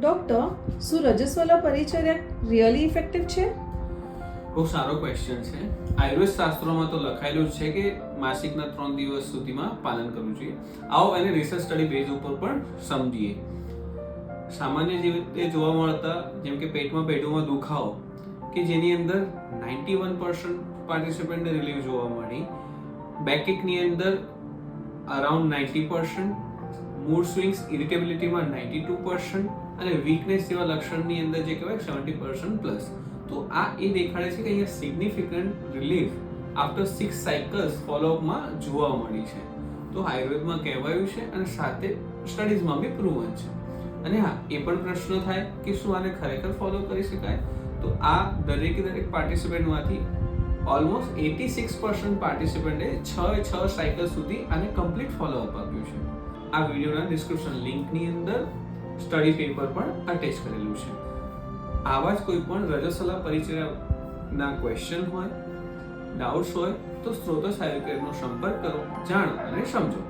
Doctor, શું રજસ્વલા પરિચર્યા really effective છે? બહુ સારો ક્વેશ્ચન છે. આયુર્વેદ શાસ્ત્રોમાં તો લખાયેલું જ છે કે માસિકના 3 દિવસ સુધીમાં પાલન કરવું જોઈએ. આવો એને રિસર્ચ સ્ટડી બેઝ ઉપર પણ સમજીએ. સામાન્ય જે રીતે જોવા મળતા જેમ કે પેટમાં દુખાવો કે જેની અંદર 91% પાર્ટિસિપન્ટને રિલીફ જોવા મળી, બેકએકની અંદર અરાઉન્ડ 90%, મૂડ સ્વિંગ્સ ઇરિટેબિલિટીમાં 92% અને વીકનેસ જેવા લક્ષણની અંદર જે કહેવાય 70% પ્લસ. તો આ એ દેખાડે છે કે અહીંયા સિગ્નિફિકન્ટ રિલીફ આફ્ટર 6 સાયકલ્સ ફોલોઅપમાં જોવા મળી છે. તો આયુર્વેદમાં કહેવાયું છે અને સાથે સ્ટડીઝમાં બી પ્રૂવન છે. અને હા, એ પણ પ્રશ્ન થાય કે શું આને ખરેખર ફોલો કરી શકાય? તો આ દરેક પાર્ટિસિપન્ટમાંથી ઓલમોસ્ટ 86% પાર્ટિસિપન્ટે 6 સાયકલ સુધી આને કમ્પ્લીટ ફોલોઅપ આપ્યું છે. આ વિડીયોના ડિસ્ક્રિપ્શન લિંકની અંદર સ્ટડી પેપર પણ અટેચ કરેલું છે. આવા જ કોઈ પણ રજસ્વલા પરિચર્યાના ક્વેશ્ચન હોય, ડાઉટ્સ હોય તો સ્ત્રોતસ આયુર્વેદનો સંપર્ક કરો, જાણો અને સમજો.